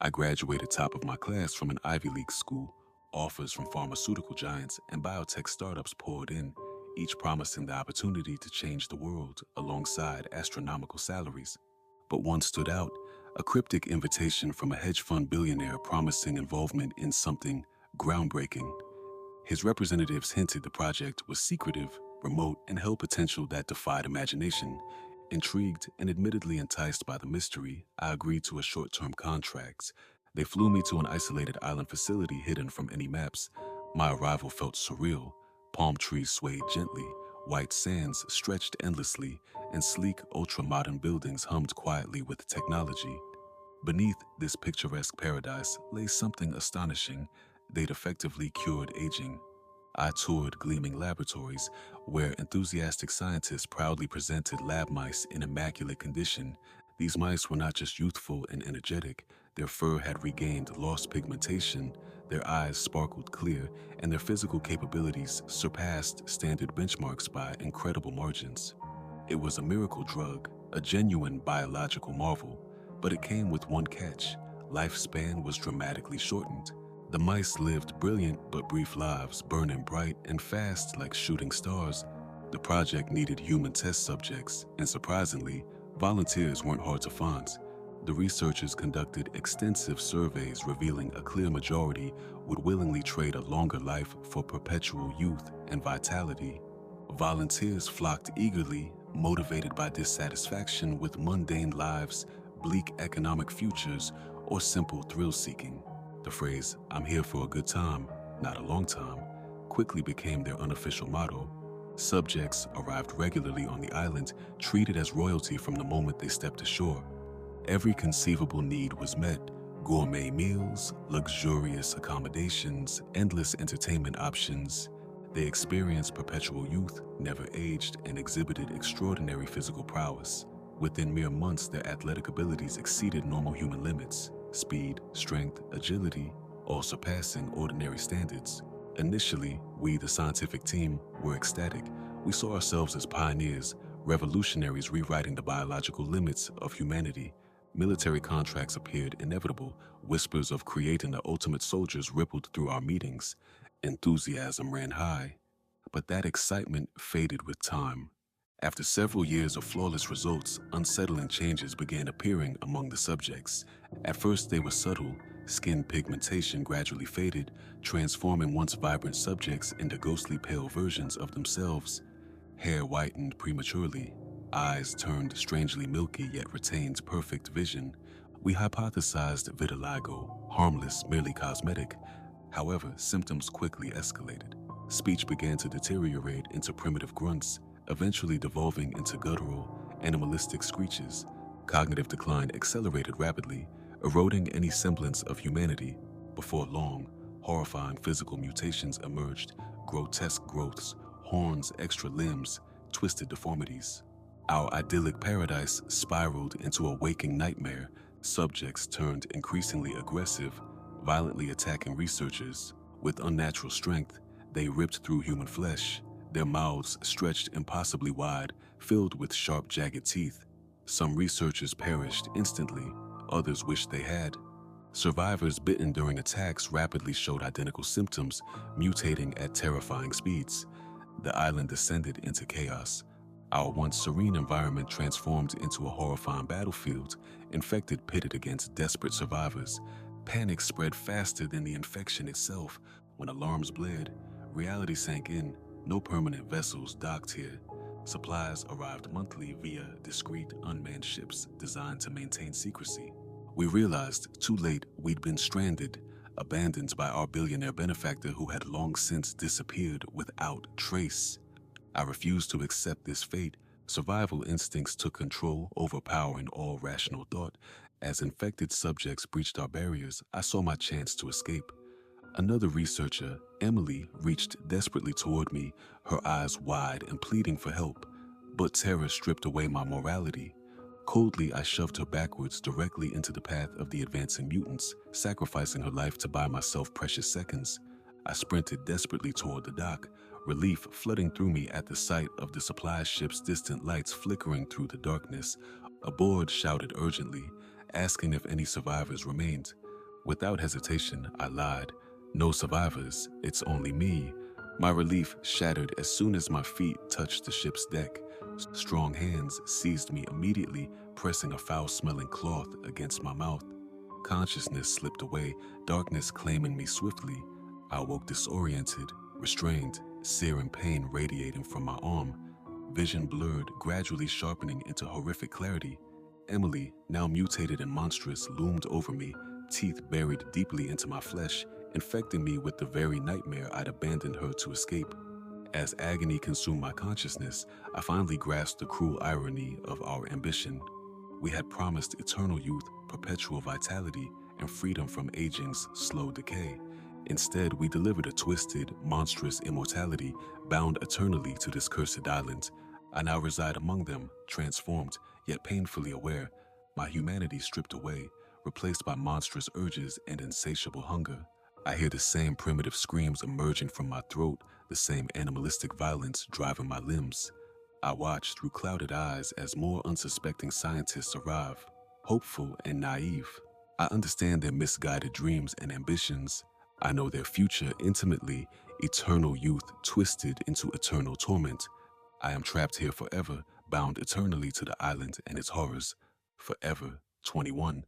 I graduated top of my class from an Ivy League school. Offers from pharmaceutical giants and biotech startups poured in, each promising the opportunity to change the world alongside astronomical salaries. But one stood out, a cryptic invitation from a hedge fund billionaire promising involvement in something groundbreaking. His representatives hinted the project was secretive, remote, and held potential that defied imagination. Intrigued and admittedly enticed by the mystery, I agreed to a short-term contract. They flew me to an isolated island facility hidden from any maps. My arrival felt surreal. Palm trees swayed gently, white sands stretched endlessly, and sleek, ultra-modern buildings hummed quietly with technology. Beneath this picturesque paradise lay something astonishing. They'd effectively cured aging. I toured gleaming laboratories where enthusiastic scientists proudly presented lab mice in immaculate condition. These mice were not just youthful and energetic, their fur had regained lost pigmentation, their eyes sparkled clear, and their physical capabilities surpassed standard benchmarks by incredible margins. It was a miracle drug, a genuine biological marvel, but it came with one catch. Lifespan was dramatically shortened. The mice lived brilliant but brief lives, burning bright and fast like shooting stars. The project needed human test subjects, and surprisingly, volunteers weren't hard to find. The researchers conducted extensive surveys revealing a clear majority would willingly trade a longer life for perpetual youth and vitality. Volunteers flocked eagerly, motivated by dissatisfaction with mundane lives, bleak economic futures, or simple thrill-seeking. The phrase, "I'm here for a good time, not a long time," quickly became their unofficial motto. Subjects arrived regularly on the island, treated as royalty from the moment they stepped ashore. Every conceivable need was met: gourmet meals, luxurious accommodations, endless entertainment options. They experienced perpetual youth, never aged, and exhibited extraordinary physical prowess. Within mere months, their athletic abilities exceeded normal human limits. Speed, strength, agility, all surpassing ordinary standards. Initially, we, the scientific team, were ecstatic. We saw ourselves as pioneers, revolutionaries rewriting the biological limits of humanity. Military contracts appeared inevitable. Whispers of creating the ultimate soldiers rippled through our meetings. Enthusiasm ran high. But that excitement faded with time. After several years of flawless results, unsettling changes began appearing among the subjects. At first they were subtle. Skin pigmentation gradually faded, transforming once vibrant subjects into ghostly pale versions of themselves. Hair whitened prematurely. Eyes turned strangely milky yet retained perfect vision. We hypothesized vitiligo, harmless, merely cosmetic. However, symptoms quickly escalated. Speech began to deteriorate into primitive grunts, eventually devolving into guttural, animalistic screeches. Cognitive decline accelerated rapidly, eroding any semblance of humanity. Before long, horrifying physical mutations emerged: grotesque growths, horns, extra limbs, twisted deformities. Our idyllic paradise spiraled into a waking nightmare. Subjects turned increasingly aggressive, violently attacking researchers. With unnatural strength, they ripped through human flesh, their mouths stretched impossibly wide, filled with sharp, jagged teeth. Some researchers perished instantly, others wished they had. Survivors bitten during attacks rapidly showed identical symptoms, mutating at terrifying speeds. The island descended into chaos. Our once serene environment transformed into a horrifying battlefield. Infected pitted against desperate survivors. Panic spread faster than the infection itself. When alarms blared, reality sank in. No permanent vessels docked here. Supplies arrived monthly via discreet, unmanned ships designed to maintain secrecy. We realized, too late, we'd been stranded, abandoned by our billionaire benefactor who had long since disappeared without trace. I refused to accept this fate. Survival instincts took control, overpowering all rational thought. As infected subjects breached our barriers, I saw my chance to escape. Another researcher, Emily, reached desperately toward me, her eyes wide and pleading for help. But terror stripped away my morality. Coldly, I shoved her backwards directly into the path of the advancing mutants, sacrificing her life to buy myself precious seconds. I sprinted desperately toward the dock, relief flooding through me at the sight of the supply ship's distant lights flickering through the darkness. A board shouted urgently, asking if any survivors remained. Without hesitation, I lied. No survivors, it's only me. My relief shattered as soon as my feet touched the ship's deck. Strong hands seized me immediately, pressing a foul-smelling cloth against my mouth. Consciousness slipped away, darkness claiming me swiftly. I woke disoriented, restrained, searing pain radiating from my arm. Vision blurred, gradually sharpening into horrific clarity. Emily, now mutated and monstrous, loomed over me, teeth buried deeply into my flesh, infecting me with the very nightmare I'd abandoned her to escape. As agony consumed my consciousness, I finally grasped the cruel irony of our ambition. We had promised eternal youth, perpetual vitality, and freedom from aging's slow decay. Instead, we delivered a twisted, monstrous immortality, bound eternally to this cursed island. I now reside among them, transformed, yet painfully aware, my humanity stripped away, replaced by monstrous urges and insatiable hunger. I hear the same primitive screams emerging from my throat, the same animalistic violence driving my limbs. I watch through clouded eyes as more unsuspecting scientists arrive, hopeful and naive. I understand their misguided dreams and ambitions. I know their future intimately, eternal youth twisted into eternal torment. I am trapped here forever, bound eternally to the island and its horrors. Forever 21.